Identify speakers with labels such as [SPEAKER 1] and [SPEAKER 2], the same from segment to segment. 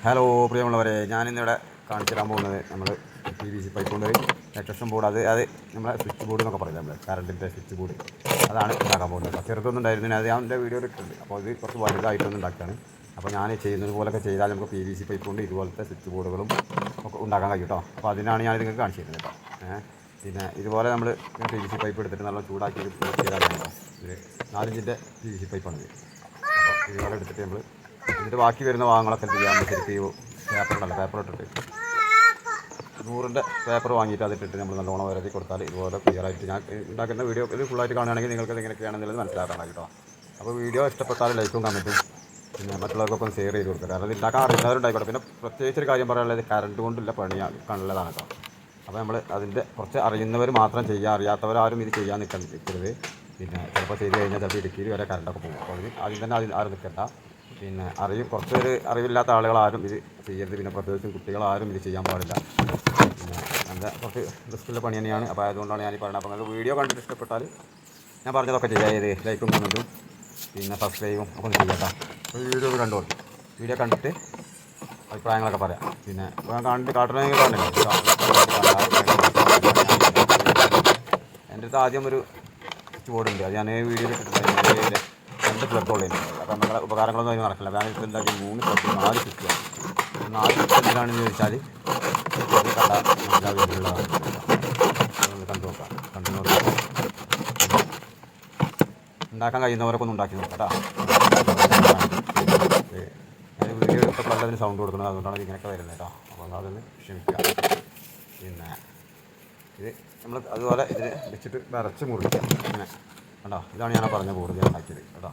[SPEAKER 1] Hello പ്രിയമുള്ളവരെ, ഞാനിന്നിവിടെ കാണിച്ചു തരാൻ പോകുന്നത് നമ്മൾ PVC പൈപ്പ് കൊണ്ട് ഒരു ഇലക്ട്രിഷൻ ബോർഡ്, അത് നമ്മളെ സ്വിച്ച് ബോർഡ് എന്നൊക്കെ പറയില്ല, നമ്മൾ കറണ്ടിൻ്റെ സ്വിച്ച് ബോർഡ്. അതാണ് ഉണ്ടാക്കാൻ പോകുന്നത്. ചെറുതൊന്നും ഉണ്ടായിരുന്നു, അത് ഞാൻ എൻ്റെ വീഡിയോയിൽ ഇട്ടിട്ടുണ്ട്. അപ്പോൾ ഇത് കുറച്ച് വലുതായിട്ടൊന്നും ഉണ്ടാക്കുകയാണ്. അപ്പോൾ ഞാൻ ചെയ്യുന്നത് പോലൊക്കെ ചെയ്താൽ നമുക്ക് PVC പൈപ്പ് കൊണ്ട് ഇതുപോലത്തെ സ്വിച്ച് ബോർഡുകളും ഒക്കെ ഉണ്ടാക്കാൻ കഴിയും കേട്ടോ. അപ്പോൾ അതിനാണ് ഞാൻ നിങ്ങൾക്ക് കാണിച്ചു തരുന്നത് കേട്ടോ. പിന്നെ ഇതുപോലെ നമ്മൾ PVC പൈപ്പ് എടുത്തിട്ട് നല്ല ചൂടാക്കി ചെയ്താൽ കേട്ടോ. ഇത് 4 ഇഞ്ചിൻ്റെ PVC പൈപ്പാണിത്. അപ്പോൾ ഇതുപോലെ എടുത്തിട്ട് നമ്മൾ എന്നിട്ട് ബാക്കി വരുന്ന ഭാഗങ്ങളൊക്കെ എന്ത് ചെയ്യാൻ ശരിക്കും ഈ പേപ്പർ ഇട്ടിട്ട് 100-ൻ്റെ പേപ്പർ വാങ്ങിയിട്ട് അതിട്ടിട്ട് നമ്മൾ നല്ലോണം വരതി കൊടുത്താൽ ഇതുപോലെ ക്ലിയറായിട്ട് ഞാൻ ഉണ്ടാക്കുന്ന വീഡിയോ ഇത് ഫുള്ളായിട്ട് കാണുകയാണെങ്കിൽ നിങ്ങൾക്ക് എങ്ങനെയൊക്കെയാണെന്നുള്ളത് മനസ്സിലാക്കാൻ കേട്ടോ. അപ്പോൾ വീഡിയോ ഇഷ്ടപ്പെട്ടാൽ ലൈക്കും കമൻറ്റും പിന്നെ മറ്റുള്ളവർക്കൊപ്പം ഷെയർ ചെയ്ത് കൊടുക്കുക. കാരണം ഇത് ഉണ്ടാക്കാൻ അറിയുന്നവരുണ്ടായിക്കോട്ടെ. പിന്നെ പ്രത്യേകിച്ചൊരു കാര്യം പറയാനുള്ളത് കറണ്ട് കൊണ്ടുള്ള പണിയുള്ളതാണ് കേട്ടോ. അപ്പോൾ നമ്മൾ അതിൻ്റെ കുറച്ച് അറിയുന്നവർ മാത്രം ചെയ്യുക, അറിയാത്തവരാരും ഇത് ചെയ്യാൻ നിൽക്കരുത്. പിന്നെ ചിലപ്പോൾ ചെയ്ത് കഴിഞ്ഞാൽ ചിലപ്പോൾ ഇടുക്കിയിൽ വരെ കറണ്ടൊക്കെ പോകും. അപ്പോൾ ആദ്യം തന്നെ ആരും നിൽക്കണ്ട. പിന്നെ കുറച്ചൊരു അറിവില്ലാത്ത ആളുകളാരും ഇത് ചെയ്യരുത്. പിന്നെ പ്രത്യേകിച്ചും കുട്ടികളാരും ഇത് ചെയ്യാൻ പാടില്ല. പിന്നെ നല്ല കുറച്ച് റിസ്ക്കുള്ള പണി തന്നെയാണ്. അപ്പോൾ അതുകൊണ്ടാണ് ഞാൻ പറയുന്നത്. അപ്പോൾ നിങ്ങൾക്ക് വീഡിയോ കണ്ടിട്ട് ഇഷ്ടപ്പെട്ടാൽ ഞാൻ പറഞ്ഞതൊക്കെ ചെയ്യാം. ഇത് ലൈക്കും കമൻറ്റും പിന്നെ സബ്സ്ക്രൈബും ഒക്കെ ഒന്ന് ചെയ്യാം കേട്ടോ. അപ്പോൾ വീഡിയോ കണ്ടോളൂ. വീഡിയോ കണ്ടിട്ട് അഭിപ്രായങ്ങളൊക്കെ പറയാം. പിന്നെ കാട്ടണമെങ്കിൽ കാണില്ല. എൻ്റെ അടുത്ത് ആദ്യം ഒരു സ്വിച്ച് ബോർഡ് ഉണ്ട്. അത് ഞാൻ വീഡിയോയിൽ ഇട്ടിട്ടുണ്ട്. 2 പ്ലഗുകളുണ്ട്. അപ്പോൾ നമ്മുടെ ഉപകാരങ്ങളൊന്നും അതിന് നടക്കില്ല. ഞാൻ എന്താക്കി 3 പ്ലഗ് 4 സ്വിച്ച് 4 സ്വിച്ച് എന്തിനാണെന്ന് ചോദിച്ചാൽ കണ്ടു നോക്കാം. ഉണ്ടാക്കാൻ കഴിയുന്നവരൊക്കെ ഒന്ന് ഉണ്ടാക്കി നോക്കാം കേട്ടോ. ഞാൻ വീഡിയോ എടുത്തപ്പോൾ അതിന് സൗണ്ട് കൊടുക്കുന്നത്, അതുകൊണ്ടാണ് ഇങ്ങനെയൊക്കെ വരുന്നത് കേട്ടോ. അപ്പോൾ അതൊന്ന് ക്ഷമിക്കുക. പിന്നെ ഇത് നമ്മൾ അതുപോലെ ഇതിന് വെച്ചിട്ട് വരച്ച് മുറിക്കാം. ഇങ്ങനെ കേട്ടോ. ഇതാണ് ഞാൻ പറഞ്ഞ ബോർഡ് ഞാൻ ഉണ്ടാക്കിയത് കേട്ടോ.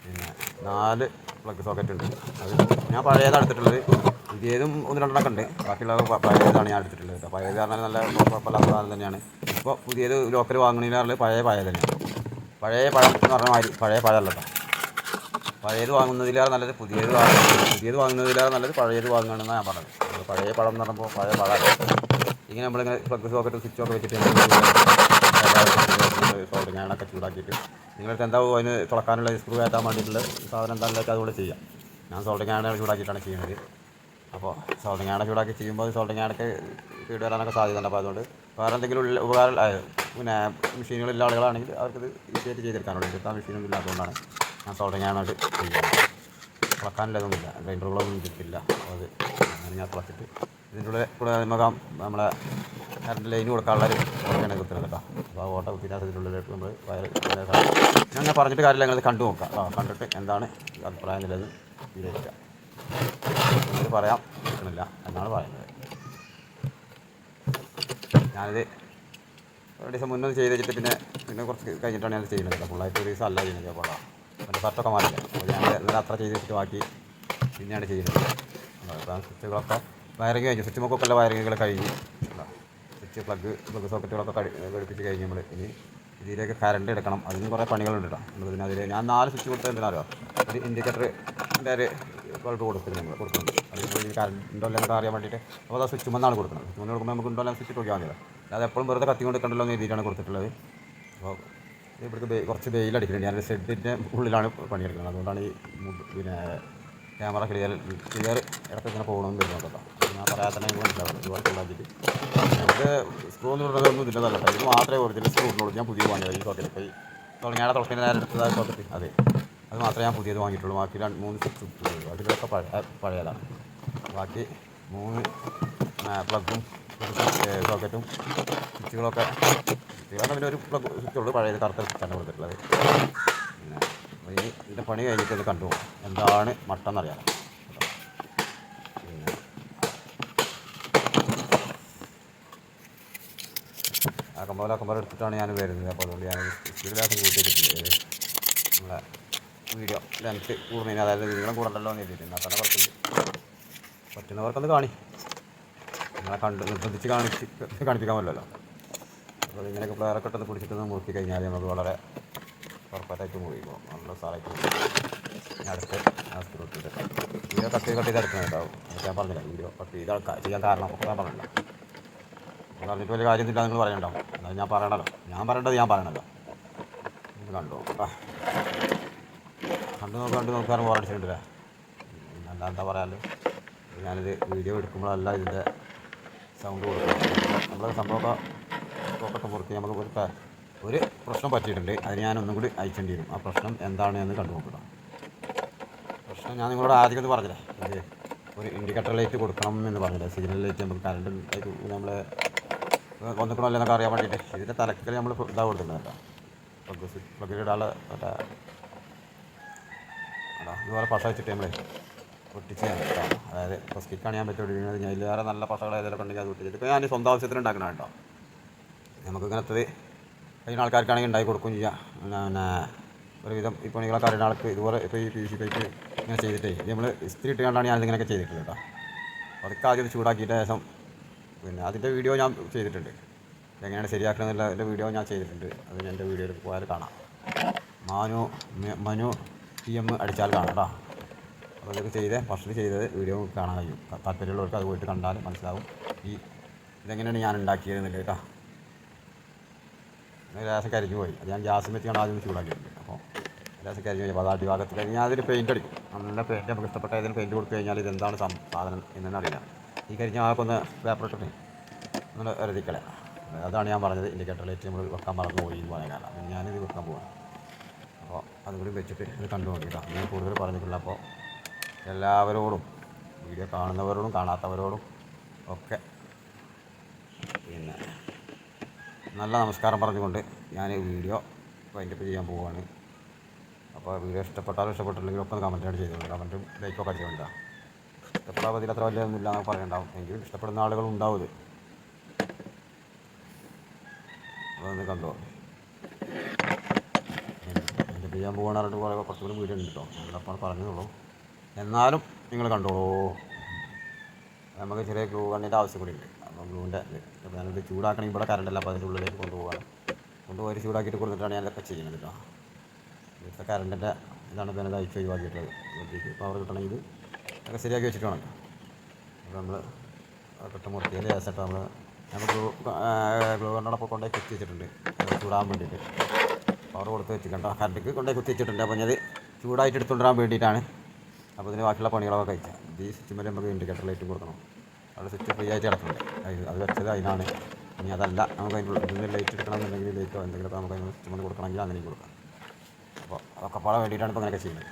[SPEAKER 1] പിന്നെ 4 പ്ലഗ് സോക്കറ്റ് ഉണ്ട്. അത് ഞാൻ പഴയതാണ് എടുത്തിട്ടുള്ളത്. ഇതേതും 1-2 ഉണ്ട്. ബാക്കിയുള്ളത് പഴയതാണ് ഞാൻ എടുത്തിട്ടുള്ളത് കേട്ടോ. പഴയത് പറഞ്ഞാൽ നല്ല കുഴപ്പമില്ലാത്ത സാധനം തന്നെയാണ്. ഇപ്പോൾ പുതിയത് ലോക്കൽ വാങ്ങുന്നതിനാണ് പഴയ തന്നെയാണ്. പഴയ പഴം എന്ന് പറഞ്ഞാൽ പഴയ പഴമല്ല കേട്ടോ. പഴയത് വാങ്ങുന്നതിലാണ് നല്ലത് പുതിയത് വാങ്ങുന്നതിലാണ് നല്ലത് പഴയത് വാങ്ങുകയാണെന്നാണ് ഞാൻ പറഞ്ഞത്. പഴയ പഴം എന്ന് പറയുമ്പോൾ പഴയ പഴമല്ല. ഇങ്ങനെ നമ്മളിങ്ങനെ പ്ലഗ് സോക്കറ്റ് സ്വിച്ചൊക്കെ വെച്ചിട്ട് ഞാനൊക്കെ ചൂടാക്കിയിട്ട് നിങ്ങൾക്ക് എന്താവും അതിന് തുറക്കാനുള്ള സ്ക്രൂ കയറ്റാൻ വേണ്ടിയിട്ടുള്ള സാധനം എന്താണെന്ന് വെച്ചാൽ അതുകൊണ്ട് ചെയ്യാം. ഞാൻ സോൾഡിങ് ആണ ചൂടാക്കിയിട്ടാണ് ചെയ്യുന്നത്. അപ്പോൾ സോൾഡിങ് ആണ ചൂടാക്കി ചെയ്യുമ്പോൾ സോൾഡിങ് ആണൊക്കെ കേട് വരാനൊക്കെ സാധ്യതയുണ്ട്. അപ്പോൾ അതുകൊണ്ട് വേറെ എന്തെങ്കിലും ഉപകാരം പിന്നെ മെഷീനുകളുള്ള ആളുകളാണെങ്കിൽ അവർക്കത് ഈസിയായിട്ട് ചെയ്തെടുക്കാനുള്ളൂ. എടുക്കാൻ മെഷീനൊന്നും ഇല്ലാത്തതുകൊണ്ടാണ് ഞാൻ സോൾഡിങ് ആണ ചെയ്യുന്നത്. തുറക്കാനുള്ളതൊന്നുമില്ല, ഗ്രൈൻഡറുകളൊന്നും കിട്ടില്ല. അപ്പോൾ അത് അങ്ങനെ ഞാൻ തുറച്ചിട്ട് ഇതിൻ്റെ കൂടെ നമ്മളെ കറണ്ട് ലൈന് കൊടുക്കാനുള്ള ഒരു ഓട്ടയാണ് കുത്തുന്നത് കേട്ടോ. അപ്പോൾ ആ ഓട്ട കുത്തിയിട്ട് ഇതിനുള്ളിലേക്ക് നമ്മൾ ഞാൻ പറഞ്ഞിട്ട് കാര്യമില്ല, നിങ്ങൾ കണ്ടു നോക്കാം. കണ്ടിട്ട് എന്താണ് അഭിപ്രായം എന്നുള്ളത് വിലയിരുത്തുക. ഇത് പറയാൻ പറ്റണില്ല എന്നാണ് പറയുന്നത്. ഞാനിത് 2 ദിവസം മുന്നേ ചെയ്ത് വെച്ചിട്ട് പിന്നെ കുറച്ച് കഴിഞ്ഞിട്ടാണ് ഞാൻ ചെയ്യുന്നത് കേട്ടോ. ഫുള്ളായിട്ട് ഒരു ദിവസം അല്ല ചെയ്യുന്നത്. അപ്പോൾ എൻ്റെ ഷർട്ടൊക്കെ മാറില്ല. അപ്പോൾ ഞാൻ ഇന്നലെ അത്ര ചെയ്ത് വെച്ചിട്ട് ബാക്കി പിന്നെയാണ് ചെയ്യുന്നത്. സ്വിച്ചുകളൊക്കെ വയറിങ് കഴിഞ്ഞു. സ്വിച്ച് മുക്കൊക്കെ ഉള്ള വയറിങ്ങുകൾ കഴിഞ്ഞു. സ്വിച്ച് പ്ലഗ് സോക്കറ്റുകളൊക്കെ ഘടിപ്പിച്ച് കഴിഞ്ഞ് നമ്മൾ ഇനി ഇതിലേക്ക് കറണ്ട് എടുക്കണം. അതിന് കുറേ പണികളുണ്ട് കേട്ടോ. അതിൽ ഞാൻ 4 സ്വിച്ച് കൊടുത്തത് എന്തിനാണോ, ഒരു ഇൻഡിക്കേറ്ററിൻ്റെ ഒരു ബൾബ് കൊടുക്കുന്നുണ്ട്. അതിന് കറണ്ട് ഉണ്ടോ എന്നൊക്കെ അറിയാൻ വേണ്ടിയിട്ട്. അപ്പോൾ അത് സ്വിച്ച് മന്നാണ് കൊടുക്കുന്നത്. സ്വിച്ച് മന്ന് കൊടുക്കുമ്പോൾ നമുക്ക് ഉണ്ടോ സ്വിച്ച് നോക്കിയാൽ മതിയല്ലോ. അത് എപ്പോഴും വെറുതെ കത്തി കൊണ്ട് എടുക്കണ്ടല്ലോ എന്ന് എഴുതിയിട്ടാണ് കൊടുത്തിട്ടുള്ളത്. അപ്പോൾ ഇവിടേക്ക് കുറച്ച് വെയിലടിക്കുന്നുണ്ട്. ഞാൻ ഷെഡിൻ്റെ ഉള്ളിലാണ് പണിയെടുക്കുന്നത്. അതുകൊണ്ടാണ് ഈ പിന്നെ ക്യാമറ ക്ലിയർ ഇടയ്ക്ക് ഇങ്ങനെ പോകണമെന്ന് വരുന്നത് കേട്ടോ. ഞാൻ പറയാതെ തന്നെ നിങ്ങൾ മനസ്സിലാവും. ഇതുപോലെ ഉണ്ടാക്കിയിട്ട് നമുക്ക് സ്ക്രൂ എന്ന് പറയുന്നതൊന്നും ഇതിൻ്റെതല്ല കേട്ടോ. ഇത് മാത്രമേ ഒറിജിനൽ സ്ക്രൂ ഉള്ളൂ. ഞാൻ പുതിയ വാങ്ങിയത് ഈ സോക്കറ്റ്. ഇപ്പോൾ ഈ തുടങ്ങിയാൽ തുറക്കുന്ന നേരം എടുത്തതായ സോക്കറ്റ് അത് മാത്രമേ ഞാൻ പുതിയത് വാങ്ങിയിട്ടുള്ളൂ. ബാക്കി 3 സ്വിച്ച് അതിലൊക്കെ പഴയതാണ്. ബാക്കി 3 പ്ലഗും സോക്കറ്റും സ്വിച്ചുകളൊക്കെ പിന്നെ ഒരു പ്ലഗ് സ്വിച്ചുള്ളൂ. പഴയത് കറുത്ത സ്വിച്ചാണ് കൊടുത്തിട്ടുള്ളത്. പിന്നെ ഇനി ഇതിൻ്റെ പണി കഴിഞ്ഞിട്ട് ഇത് കണ്ടു എന്താണ് മട്ടെന്നറിയാം. പിന്നെ അക്കമ്പോല എടുത്തിട്ടാണ് ഞാൻ വരുന്നത്. അപ്പോൾ അതുകൊണ്ട് ഞാൻ സ്പീഡിലാസം കൂട്ടിയിട്ടില്ല. നമ്മളെ വീഡിയോ ലെങ്ത്ത് കൂടുന്നതിന്, അതായത് നീളം കൂടണ്ടല്ലോ എന്ന് എഴുതിയിട്ടുണ്ട്. എന്നാൽ തന്നെ കുറച്ചുണ്ട്. പറ്റുന്നവർക്കൊന്ന് നിങ്ങളെ നിർബന്ധിച്ച് കാണിപ്പിക്കാൻ പറ്റില്ലല്ലോ. അപ്പോൾ ഇങ്ങനെയൊക്കെ പ്ലെയറൊക്കെ ഇട്ടൊന്ന് പിടിച്ചിട്ടൊന്ന് മുറുക്കി കഴിഞ്ഞാൽ നമുക്ക് വളരെ പെർഫെക്റ്റായിട്ട് മുറിയുമ്പോൾ നല്ല സാറായിട്ട് അടുത്ത് ഇട്ടിട്ട് വീഡിയോ കട്ട് ചെയ്ത് എടുക്കുന്നുണ്ടാവും. അതൊക്കെ ഞാൻ പറഞ്ഞില്ല. വീഡിയോ കട്ട് ചെയ്ത് ചെയ്യാൻ കാരണം ഒക്കെ ഞാൻ പറഞ്ഞില്ല. പറഞ്ഞിട്ട് വലിയ കാര്യമൊന്നുമില്ല നിങ്ങൾ പറയണ്ടാവും. എന്നാലും ഞാൻ പറയണല്ലോ. ഞാൻ പറയണല്ലോ. നിങ്ങൾ കണ്ടോ കണ്ടു നോക്കാൻ ബോറടിച്ചിട്ടുണ്ടല്ലേ. എന്താ പറയാമല്ലോ. ഞാനിത് വീഡിയോ എടുക്കുമ്പോഴല്ല ഇതിൻ്റെ സൗണ്ട് കൊടുക്കും. നമ്മൾ സംഭവമൊക്കെ സ്റ്റോക്കൊക്കെ പുറത്ത് നമുക്ക് ഒരു പ്രശ്നം പറ്റിയിട്ടുണ്ട്. അത് ഞാനൊന്നും കൂടി അയച്ചേണ്ടി വരും. ആ പ്രശ്നം എന്താണ് എന്ന് കണ്ടു നോക്കുക. പ്രശ്നം ഞാൻ നിങ്ങളോട് ആദ്യം ഒന്ന് പറഞ്ഞില്ലേ, ഇത് ഒരു ഇൻഡിക്കേറ്റർ ലൈറ്റ് കൊടുക്കണം എന്ന് പറഞ്ഞില്ലേ, സിഗ്നൽ ലൈറ്റ് നമുക്ക് കറണ്ട് നമ്മൾ വന്നിക്കണമല്ലോ എന്നൊക്കെ അറിയാൻ വേണ്ടിയിട്ട്. ഇതിൻ്റെ തലക്കൽ നമ്മൾ ഇതാ കൊടുത്തിട്ടുണ്ട് കേട്ടോ, പ്ലഗ് ഇടാനുള്ള മറ്റേ ഇതുപോലെ പശ വെച്ചിട്ട് നമ്മൾ പൊട്ടിച്ച് ഞാൻ കേട്ടോ. അതായത് ഇപ്പോൾ സ്റ്റിക്കാണ് ഞാൻ പറ്റുന്നത്. ഞാൻ ഇതിലേറെ നല്ല പശകൾ ഏതെങ്കിലും ഉണ്ടെങ്കിൽ അത് പൊട്ടിച്ചിട്ട് ഇപ്പോൾ ഞാൻ സ്വന്തം ആവശ്യത്തിന് ഉണ്ടാക്കണം കേട്ടോ. നമുക്ക് ഇങ്ങനത്തത് കഴിഞ്ഞ ആൾക്കാർക്കാണെങ്കിൽ ഉണ്ടാക്കി കൊടുക്കുകയും ചെയ്യാം. പിന്നെ ഒരുവിധം ഇപ്പോൾ നിങ്ങളൊക്കെ അറിയുന്ന ആൾക്ക് ഇതുപോലെ ഇപ്പോൾ ഈ PVC പൈപ്പ് ഇങ്ങനെ ചെയ്തിട്ടേ നമ്മൾ ഇസ്തിരി ഇട്ടുകൊണ്ടാണ് ഞാൻ ഇതിങ്ങനെയൊക്കെ ചെയ്തിട്ടുള്ളത് കേട്ടോ. അതൊക്കെ ആദ്യം ചൂടാക്കിയിട്ട് ശേഷം പിന്നെ അതിൻ്റെ വീഡിയോ ഞാൻ ചെയ്തിട്ടുണ്ട്. എങ്ങനെയാണ് ശരിയാക്കണമെന്നുള്ള വീഡിയോ ഞാൻ ചെയ്തിട്ടുണ്ട്. അത് എൻ്റെ വീഡിയോയിൽ പോയാൽ കാണാം. മനു TM അടിച്ചാൽ കാണാം കേട്ടോ. അപ്പോൾ ഇതൊക്കെ ഫസ്റ്റ് ചെയ്തത് വീഡിയോ കാണാൻ കഴിയും. താല്പര്യമുള്ളവർക്ക് അത് പോയിട്ട് കണ്ടാൽ മനസ്സിലാവും ഇതെങ്ങനെയാണ് ഞാൻ ഉണ്ടാക്കിയതെന്നുള്ളത് കേട്ടോ. ഗ്യാസ് കരിഞ്ഞു പോയി. അത് ഞാൻ ഗ്യാസ് വെച്ചാണ് ആദ്യം ചൂടാക്കിയിട്ടുണ്ട്. അപ്പോൾ ഗ്യാസ് കരിഞ്ഞു പോയി. അപ്പോൾ അത് അടിഭാഗത്ത് കഴിഞ്ഞാൽ അതിൽ പെയിൻറ്റ് അടിക്കും. നല്ല പെയിൻറ്റ് നമുക്ക് ഇഷ്ടപ്പെട്ട ഏതെങ്കിലും പെയിൻറ്റ് കൊടുത്തു കഴിഞ്ഞാൽ ഇതെന്താണ് സാധനം എന്നൊന്നും അറിയില്ല. ഈ കരിഞ്ഞ ആൾക്കൊന്ന് പേപ്പർ ഇട്ടിട്ട് ഒന്ന് എഴുതിക്കളെ. അതാണ് ഞാൻ പറഞ്ഞത്, ഇൻഡിക്കേറ്റർ ലൈറ്റ് നമ്മൾ വെക്കാൻ മറന്നു പോയി എന്ന് പറയാൻ കാരണം. ഞാനിത് വെക്കാൻ പോവാം. അപ്പോൾ അതുകൂടി വെച്ചിട്ട് ഇത് കണ്ടു നോക്കിയിട്ടാണ് ഞാൻ കൂടുതൽ പറഞ്ഞിട്ടില്ല. അപ്പോൾ എല്ലാവരോടും, വീഡിയോ കാണുന്നവരോടും കാണാത്തവരോടും ഒക്കെ പിന്നെ നല്ല നമസ്കാരം പറഞ്ഞുകൊണ്ട് ഞാൻ വീഡിയോ വൈൻഡപ്പ് ചെയ്യാൻ പോവുകയാണ്. അപ്പോൾ വീഡിയോ ഇഷ്ടപ്പെട്ടാലും ഇഷ്ടപ്പെട്ടില്ലെങ്കിലും ഒക്കെ കമൻറ്റായിട്ട് ചെയ്തോളൂ. കമൻറ്റും ലൈക്കൊക്കെ അടിച്ചുകൊണ്ടാണ്. ഇഷ്ടപ്പെടാൻ അതിൽ അത്ര വലിയൊന്നുമില്ല എന്ന് പറയണ്ടാവും. എങ്കിലും ഇഷ്ടപ്പെടുന്ന ആളുകളും ഉണ്ടാവും. ഇത് അതൊന്ന് കണ്ടോ. എൻ്റെ ചെയ്യാൻ പോകാൻ പറഞ്ഞിട്ട് കുറച്ചുകൂടി വീഡിയോ ഉണ്ട് കേട്ടോ. നമ്മളപ്പോൾ പറഞ്ഞതുള്ളൂ. എന്നാലും നിങ്ങൾ കണ്ടോളൂ. നമുക്ക് ചെറിയ ഗ്ലൂ ഗണ്ണിൻ്റെ ആവശ്യം കൂടി ഉണ്ട്. അപ്പോൾ ഗ്ലൂവിൻ്റെ അപ്പോൾ ഞാനിത് ചൂടാക്കണമെങ്കിൽ ഇവിടെ കറണ്ടല്ല. അപ്പോൾ അതിൻ്റെ ഉള്ളിലേക്ക് കൊണ്ടുപോയി ചൂടാക്കിയിട്ട് കൊടുത്തിട്ടാണ് ഞാനതൊക്കെ ചെയ്യുന്നത് കേട്ടോ. ഇവിടുത്തെ കറണ്ടിൻ്റെ ഇതാണ് ഇപ്പോൾ ഞാനത് അയച്ച് ഒഴിവാക്കിയിട്ടുള്ളത്. പവർ കിട്ടണമെങ്കിൽ അതൊക്കെ ശരിയാക്കി വെച്ചിട്ട് വേണം. അപ്പോൾ നമ്മൾ പെട്ടെന്ന് മുറിക്കിയതിൽ ശേഷം നമ്മൾ ഗ്ലൂ ഗണ്ണോടൊപ്പം കൊണ്ടുപോയി കുത്തി വെച്ചിട്ടുണ്ട്. ചൂടാൻ വേണ്ടിയിട്ട് പവർ കൊടുത്ത് വെച്ചിട്ടുണ്ടോ, കറണ്ടിക്ക് കൊണ്ടുപോയി കുത്തി വെച്ചിട്ടുണ്ട്. അപ്പോൾ ഞാനത് ചൂടായിട്ട് എടുത്തുകൊണ്ടിരാൻ വേണ്ടിയിട്ടാണ്. അപ്പോൾ ഇതിന് ബാക്കിയുള്ള പണികളൊക്കെ കഴിച്ചാൽ ഈ സ്വിച്ചുമ്മൽ നമുക്ക് ഇൻഡിക്കേറ്റർ ലൈറ്റും കൊടുക്കണം. അവിടെ സ്വിച്ച് ഫ്രീ ആയിട്ട് കിടക്കുന്നുണ്ട്. അത് വെച്ചത് അതിനാണ്. ഇനി അതല്ല നമുക്ക് ഇതിന് ലൈറ്റ് എടുക്കണമെന്നുണ്ടെങ്കിൽ ലൈറ്റോ എന്തെങ്കിലുമൊക്കെ നമുക്ക് അതിന് സ്വിച്ചുമ്മൽ കൊടുക്കണമെങ്കിൽ അങ്ങനെയും കൊടുക്കാം. അപ്പോൾ അതൊക്കെ പാടാൻ വേണ്ടിയിട്ടാണ് ഇപ്പോൾ അങ്ങനെയൊക്കെ ചെയ്യുന്നത്.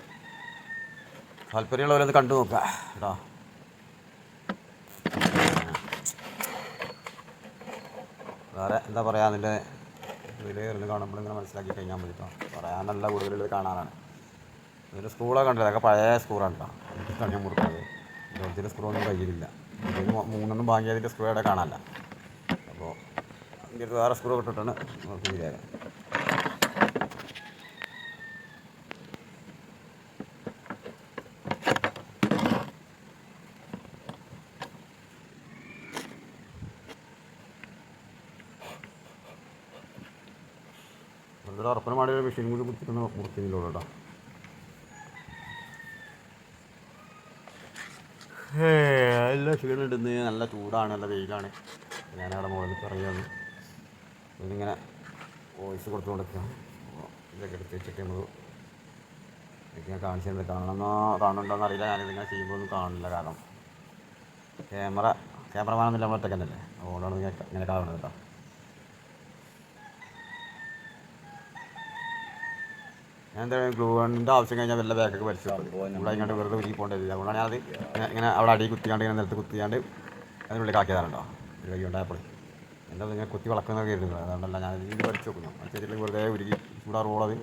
[SPEAKER 1] താല്പര്യമുള്ളവരത് കണ്ടു നോക്കുക കേട്ടോ. വേറെ എന്താ പറയുക, അതിൻ്റെ ഇതിൽ കാണുമ്പോൾ ഇങ്ങനെ മനസ്സിലാക്കി കഴിഞ്ഞാൽ മതി കേട്ടോ. പറയാനല്ല കൂടുതലുള്ളത് കാണാനാണ്. ഇതിൻ്റെ സ്ക്രൂളൊക്കെ കണ്ടത് അതൊക്കെ പഴയ സ്ക്രൂവാണ് കേട്ടോ. എനിക്കാണ് ഞാൻ മുറുക്കുന്നത്. ഒറിജിനൽ സ്ക്രൂ ഒന്നും കയ്യിലില്ല. ഇതിന് 3 വാങ്ങിയതിൻ്റെ സ്ക്രൂ ഇവിടെ കാണാനല്ല. അപ്പോൾ ഇതിൻ്റെ അടുത്ത് വേറെ സ്ക്രൂ ഇട്ടിട്ടാണ് നമുക്ക് ശരിയായത്. വെറുതെ ഉറപ്പിന് മാടി ഒരു മെഷീൻ കൂടി മുറിച്ചിട്ടൊന്ന് മുറിക്കുന്നില്ലോ കേട്ടോ. എല്ലാം ക്ഷീണമുണ്ടെന്ന്. നല്ല ചൂടാണ്, നല്ല വെയിലാണ്. ഞാനവിടെ മുകളിൽ പറയുകയാണ്. ഇതിങ്ങനെ വോയിസ് കൊടുത്തു കൊടുക്കുക. ഇതൊക്കെ എടുത്ത് വെച്ചിട്ട് നമുക്ക് ഇതൊക്കെ കാണിച്ചിട്ടുണ്ട്. കാണുന്നുണ്ടോയെന്ന് അറിയില്ല. ഞാനിതിങ്ങനെ ചെയ്യുമ്പോൾ ഒന്നും കാണില്ല. കാരണം ക്യാമറമാനൊന്നുമില്ല, നമ്മൾ ഒറ്റയ്ക്ക് തന്നെയല്ലേ. അതുകൊണ്ടാണ് ഇങ്ങനെ കാണുന്നത് കേട്ടോ. ഞാൻ എന്താ ഗ്ലൂ ഗണ്ണിൻ്റെ ആവശ്യം കഴിഞ്ഞാൽ വല്ല ബാക്കൊക്കെ വലിച്ചു ഇവിടെ ഇങ്ങോട്ട് വെറുതെ ഉരുക്കി പോകേണ്ടത്. അതുകൊണ്ടാണ് ഞാനത് ഇങ്ങനെ അവിടെ അടി കുത്തിയാണ്ട് ഇങ്ങനെ നിലത്ത് കുത്തിയാണ്ട് അതിനുള്ളിൽ ആക്കിയതാണോ ഒരു കൈ ഉണ്ടായപ്പോൾ. എന്താ ഇങ്ങനെ കുത്തി വളക്കുന്നൊക്കെ ഇരുന്നത്. അതുകൊണ്ടല്ല ഞാൻ ഇത് വലിച്ചു നോക്കും. ഞാൻ വലിച്ചിട്ട് വെറുതെ ഉരുക്കി ചൂടാറുള്ളത്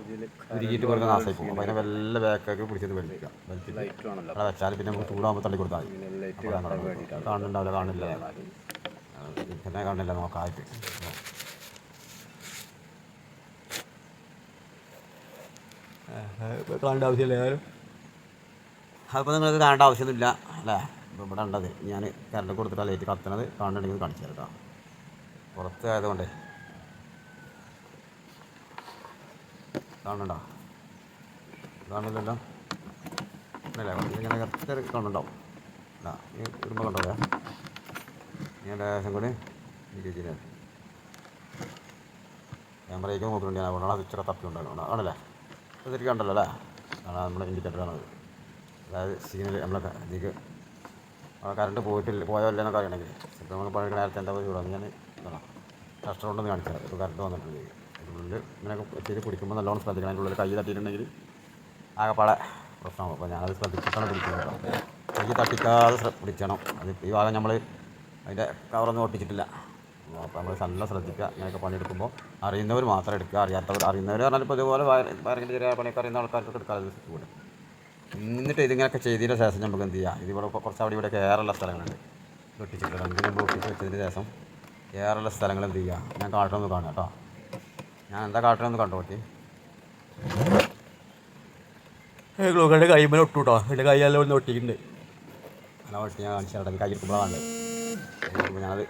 [SPEAKER 1] ഉരുക്കിയിട്ട് വെറുതെ നാശമായി പോകും. അപ്പോൾ അതിനെ വല്ല ബാക്കൊക്കെ പിടിച്ചത് വലിച്ചിട്ട് അവിടെ വെച്ചാൽ പിന്നെ നമുക്ക് ചൂടാകുമ്പോൾ തള്ളി കൊടുത്താൽ മതി. കാണുന്നുണ്ടാവില്ല, കാണില്ല നോക്കായിട്ട്. കാണേണ്ട ആവശ്യമില്ല ആരും. അതിപ്പോൾ നിങ്ങൾക്ക് കാണേണ്ട ആവശ്യമൊന്നുമില്ല അല്ലേ. ഇപ്പോൾ ഇവിടെ ഉണ്ടത് ഞാൻ കറണ്ട് കൊടുത്തിട്ട് ലൈറ്റ് കത്തുന്നത് കാണുന്നുണ്ടെങ്കിൽ കാണിച്ചു തരാം കേട്ടോ. പുറത്ത് ആയതുകൊണ്ടേ കാണുന്നുണ്ടോ? കാണുന്നില്ലല്ലോ അല്ലേ. ഇങ്ങനെ കറക്റ്റ് കാണുന്നുണ്ടാവും. അല്ല ഈ ഇടുമ്പോൾ കണ്ടോ. ഞാൻ ലേശം കൂടി രീതിയിൽ ക്യാമറയ്ക്ക് നോക്കുന്നുണ്ട്. ഞാൻ അവിടെ സ്വിച്ചൊക്കെ തപ്പിയുണ്ടായിരുന്നു ആണല്ലേ. ശരിക്കും കണ്ടല്ലോ അല്ലേ. അതാണ് നമ്മുടെ ഇൻഡിക്കേറ്ററാണത്. അതായത് സിഗ്നൽ നമ്മളൊക്കെ ഇതിലേക്ക് കറണ്ട് പോയോ ഇല്ലെന്നൊക്കെ അറിയണമെങ്കിൽ ഇപ്പോൾ നമ്മൾ പഴയ നേരത്തെ എന്താ ചൂടാണ് ഞാൻ ടെസ്റ്റർ കൊണ്ടൊന്ന് കാണിച്ചാൽ ഇപ്പോൾ കറണ്ട് വന്നിട്ടുണ്ട്. അതിനുള്ളിൽ ഇങ്ങനെയൊക്കെ ചെയ്ത് പിടിക്കുമ്പോൾ നല്ലോണം ശ്രദ്ധിക്കണം. അതിൻ്റെ ഉള്ളിൽ കൈ തട്ടിയിട്ടുണ്ടെങ്കിൽ ആകെപ്പാടെ പ്രശ്നമാകും. അപ്പോൾ ഞാനത് ശ്രദ്ധിച്ചിട്ടാണ് പിടിക്കുന്നത് കേട്ടോ. കൈ തട്ടിക്കാതെ പിടിക്കണം. അത് ഈ ഭാഗം നമ്മൾ അതിൻ്റെ കവറൊന്നും ഒട്ടിച്ചിട്ടില്ല. അപ്പോൾ നമ്മൾ നല്ല ശ്രദ്ധിക്കുക. ഇങ്ങനെയൊക്കെ പണിയെടുക്കുമ്പോൾ അറിയുന്നവർ മാത്രം എടുക്കുക. അറിയുന്നവർ പറഞ്ഞാൽ ഇപ്പോൾ ഇതുപോലെ വയറിങ്ങിൻ്റെ ചെറിയ പണിയൊക്കെ അറിയുന്ന ആൾക്കാർക്ക് എടുക്കാതെ കൂടെ. എന്നിട്ട് ഇതിങ്ങനെയൊക്കെ ചെയ്തതിന് ശേഷം നമുക്ക് എന്ത് ചെയ്യുക, ഇതിവിടെ കുറച്ച് അവിടെ ഇവിടെ ഏറെയുള്ള സ്ഥലങ്ങളുണ്ട് ഒട്ടിച്ചിട്ടുണ്ട്. ഇത് നമ്മൾ ഒട്ടിച്ച് വെച്ചതിന് ശേഷം ഏറെയുള്ള സ്ഥലങ്ങൾ എന്ത് ചെയ്യുക, ഞാൻ കാട്ടണമെന്ന് കാണാം കേട്ടോ. ഞാൻ എന്താ കാട്ടണമെന്ന് കണ്ടു പറ്റി ഗ്ലൂക്കോളിൻ്റെ കൈമേൽ ഒട്ടു കേട്ടോ. എൻ്റെ കൈയെല്ലാം ഒന്ന് ഒട്ടിയിട്ടുണ്ട്. അല്ല ഒട്ടി ഞാൻ കാണിച്ചു തരാം. കൈ എടുക്കുമ്പോഴാണ് ഞാനത്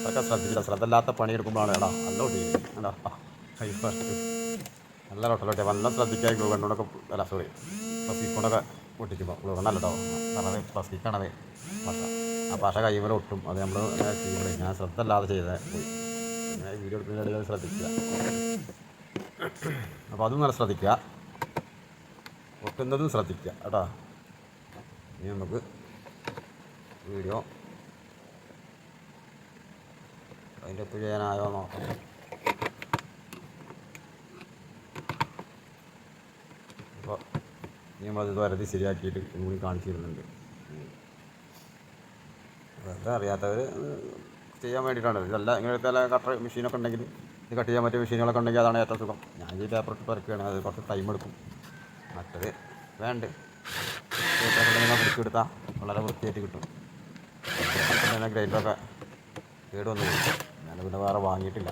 [SPEAKER 1] അതൊക്കെ ശ്രദ്ധിച്ചില്ല. ശ്രദ്ധയില്ലാത്ത പണി എടുക്കുമ്പോഴാണ് കേട്ടോ നല്ല ഒട്ടിക്കുന്നത്. കേട്ടോ കൈ ഫസ്റ്റ് നല്ല ഒട്ടലോട്ടിയ നല്ല ശ്രദ്ധിക്കാൻ ഗ്ലൂക്കോണ്ടൊക്കെ അല്ല സോറി പ്ലാസ്റ്റിക് കൊണ്ടൊക്കെ ഒട്ടിക്കുമ്പോൾ ഗ്ലൂക്കോണ്ടല്ല കേട്ടോ. കാരണം പ്ലാസ്റ്റിക്കാണത് പശ. ആ പശ കൈമേൽ ഒട്ടും. അത് നമ്മൾ ചെയ്യുമ്പോഴേ ഞാൻ ശ്രദ്ധയില്ലാതെ ചെയ്തത് പോയി. ഞാൻ വീഡിയോ എടുക്കുന്നതിൻ്റെ ഇടയിൽ ശ്രദ്ധിക്കുക. അപ്പോൾ അതും നല്ല ശ്രദ്ധിക്കുക, ഒട്ടുന്നതും ശ്രദ്ധിക്കുക കേട്ടോ. ഇനി നമുക്ക് വീഡിയോ അതിൻ്റെ ഒപ്പ് ചെയ്യാനായോ നോക്കാം. അപ്പോൾ ഇനി നമ്മളത് വരതി ശരിയാക്കിയിട്ട് കൂടി കാണിച്ചു തരുന്നുണ്ട്. വെറുതെ അറിയാത്തവർ ചെയ്യാൻ വേണ്ടിയിട്ടാണ്. ഇതല്ല ഇങ്ങനത്തെ കട്ടർ മെഷീനൊക്കെ ഉണ്ടെങ്കിൽ ഇത് കട്ട് ചെയ്യാൻ പറ്റിയ മെഷീനുകളൊക്കെ ഉണ്ടെങ്കിൽ അതാണ് ഏറ്റവും സുഖം. ഞാൻ ഈ പേപ്പർ ഇട്ട് പരക്കുകയാണ്. അത് കുറച്ച് ടൈം എടുക്കും. മറ്റത് വേണ്ട പിടിച്ചെടുത്താൽ വളരെ വൃത്തിയായിട്ട് കിട്ടും. പിന്നെ ഗ്രൈൻഡറൊക്കെ കേടുവന്നു പോയി. ഞാൻ പിന്നെ വേറെ വാങ്ങിയിട്ടില്ല.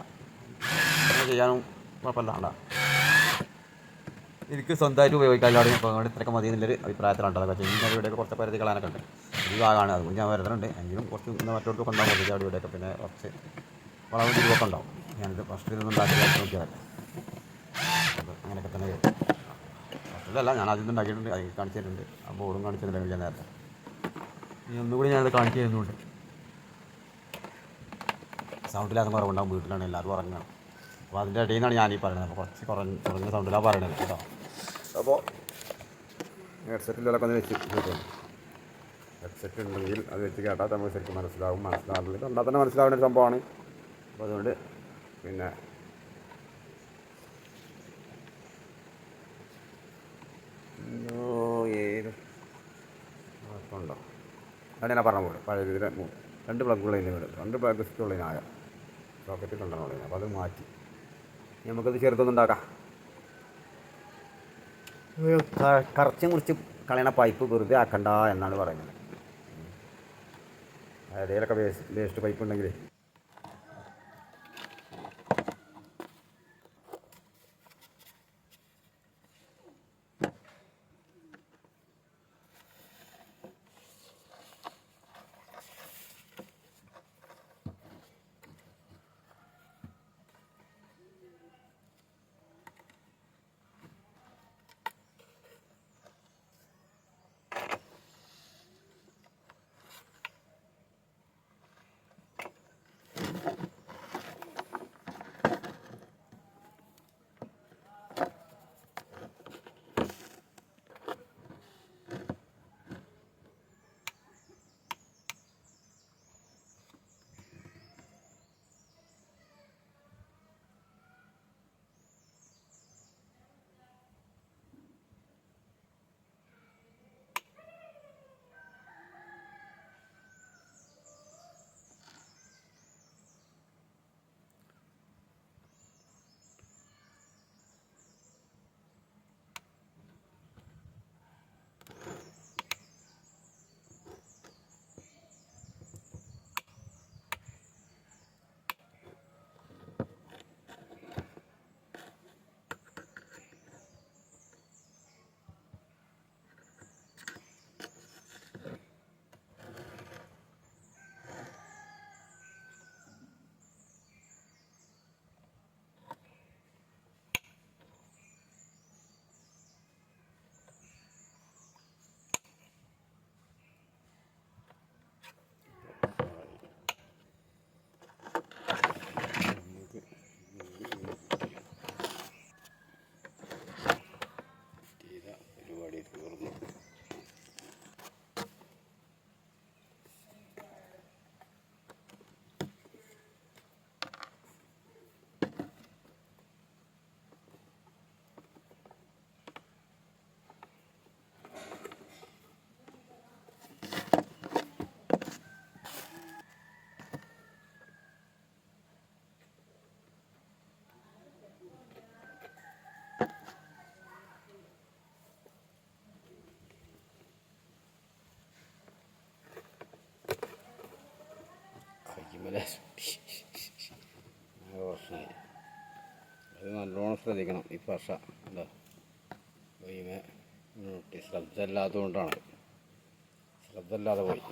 [SPEAKER 1] അങ്ങനെ ചെയ്യാനും കുഴപ്പമില്ല. എനിക്ക് സ്വന്തമായിട്ട് ഉപയോഗിക്കാനാണ് ഇപ്പോൾ അതുകൊണ്ട് ഇത്രയൊക്കെ മതി എന്നുള്ളൊരു അഭിപ്രായത്തിലാണ്. അതൊക്കെ ചെയ്യുന്ന ഇവിടെയൊക്കെ കുറച്ച് പരിധി കളയാനൊക്കെ ഉണ്ട്. ഈ ഭാഗമാണ്, അതുകൊണ്ട് ഞാൻ വരുന്നുണ്ട്. എങ്കിലും കുറച്ച് മറ്റോടത്തൊക്കെ ഉണ്ടാവും കുറച്ച് അവിടെ ഇവിടെയൊക്കെ. പിന്നെ കുറച്ച് വളവും തിരിവൊക്കെ ഉണ്ടാവും. ഞാനിത് ഫസ്റ്റ് ഇതൊന്നും ഉണ്ടാക്കി നോക്കിയാൽ അങ്ങനെയൊക്കെ തന്നെ ഫസ്റ്റിലല്ല, ഞാൻ ആദ്യം ഉണ്ടാക്കിയിട്ടുണ്ട്. അത് കാണിച്ചു തരുന്നുണ്ട്. ആ ബോർഡും കാണിച്ചിട്ടുണ്ട് ഞാൻ നേരത്തെ. ഇനി ഒന്നുകൂടി ഞാനത് കാണിച്ചു തരുന്നുണ്ട്. സൗണ്ടിലാകും കുറവുണ്ടാകും. വീട്ടിലാണ് എല്ലാവരും ഉറങ്ങുകയാണ്. അപ്പോൾ അതിൻ്റെ ഇടയിൽ നിന്നാണ് ഞാനീ പറയുന്നത്. അപ്പോൾ കുറച്ച് കുറഞ്ഞ സൗണ്ടിലാണ് പറയണത് കേട്ടോ. അപ്പോൾ ഹെഡ്സെറ്റിലൊക്കെ ഒന്ന് വെച്ച് കിട്ടും. ഹെഡ്സെറ്റ് ഉണ്ടെങ്കിൽ അത് വെച്ച് കേട്ടാൽ നമുക്ക് ശരിക്കും മനസ്സിലാവില്ല. കണ്ടാൽ തന്നെ മനസ്സിലാവുന്ന ഒരു സംഭവമാണ്. അപ്പോൾ അതുകൊണ്ട് പിന്നെ ഏത് കുഴപ്പമുണ്ടോ അവിടെ ഞാൻ പറഞ്ഞ പോലെ പഴയ ഇതിൽ 2 പ്ലഗുള്ളതിൻ്റെ വീട് 2 പ്ലഗ് സ്വിച്ചുള്ളതിനായ സോക്കറ്റ് കൊണ്ടുവന്നുള്ളത്. അപ്പോൾ അത് മാറ്റി നമുക്കത് ചെറുതൊന്നുണ്ടാക്കാം. കറച്ച് മുറിച്ച് കളയണ പൈപ്പ് വെറുതെ ആക്കണ്ട എന്നാണ് പറയുന്നത്. ഏതെങ്കിലുമൊക്കെ വേസ്റ്റ് പൈപ്പ് ഉണ്ടെങ്കിൽ
[SPEAKER 2] പ്രശ്നമായി. അത് നല്ലോണം ശ്രദ്ധിക്കണം. ഈ പശ എന്താ ശ്രദ്ധ ഇല്ലാത്തതുകൊണ്ടാണ്, ശ്രദ്ധ ഇല്ലാതെ പോയി.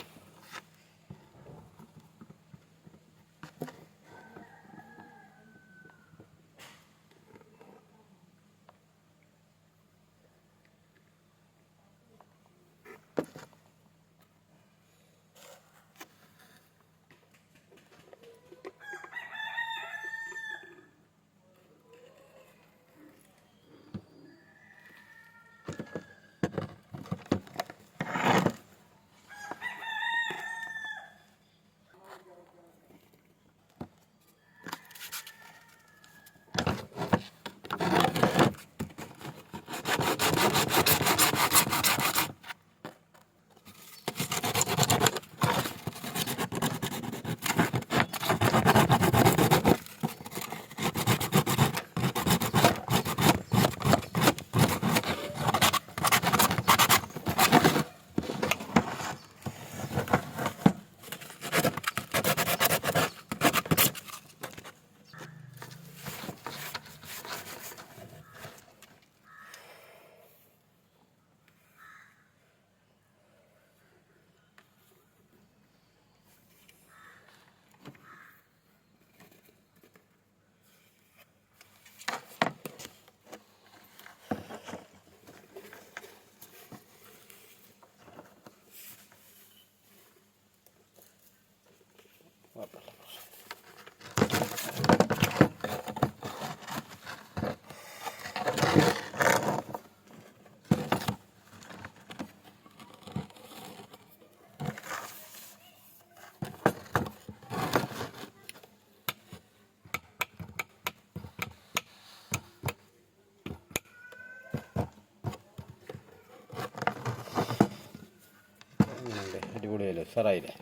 [SPEAKER 2] അടിപൊളിയല്ലേ, ഉഷാറായില്ലേ?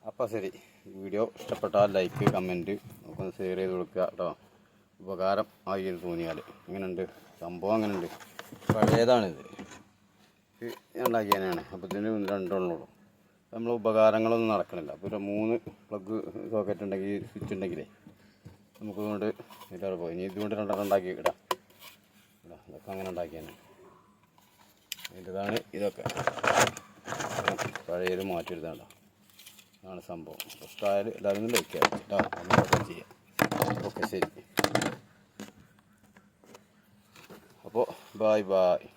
[SPEAKER 2] അപ്പോൾ ശരി, വീഡിയോ ഇഷ്ടപ്പെട്ടാൽ ലൈക്ക്, കമൻറ്റ് ഒക്കെ ഒന്ന് ഷെയർ ചെയ്ത് കൊടുക്കുക കേട്ടോ. ഉപകാരം ആയി എന്ന് തോന്നിയാൽ. എങ്ങനെയുണ്ട് സംഭവം? അങ്ങനെയുണ്ട്, പഴയതാണിത്, ഞാൻ ഉണ്ടാക്കിയതന്നെയാണ്. അപ്പോൾ ഇതിന് രണ്ടെണ്ണുള്ളൂ. നമ്മൾ ഉപകാരങ്ങളൊന്നും നടക്കണില്ല. അപ്പോൾ ഒരു 3 പ്ലഗ് സോക്കറ്റ് ഉണ്ടെങ്കിൽ, സ്വിച്ച് ഉണ്ടെങ്കിലേ നമുക്ക് കൊണ്ട് ഇല്ലാതെ പോയി. ഇനി ഇതുകൊണ്ട് 2 ഉണ്ടാക്കി ഇടാം. ഇതൊക്കെ അങ്ങനെ ഉണ്ടാക്കിയാണ്. ഇതാണ് ഇതൊക്കെ പഴയത് മാറ്റിയെടുത്താണ്ടോ, അതാണ് സംഭവം. ഇഷ്ടമായാൽ എല്ലാവരും ലൈക്ക് ചെയ്യാം കേട്ടോ, നമ്മളൊക്കെ ചെയ്യാം. ഓക്കെ ശരി, അപ്പോൾ ബായ് ബായ്.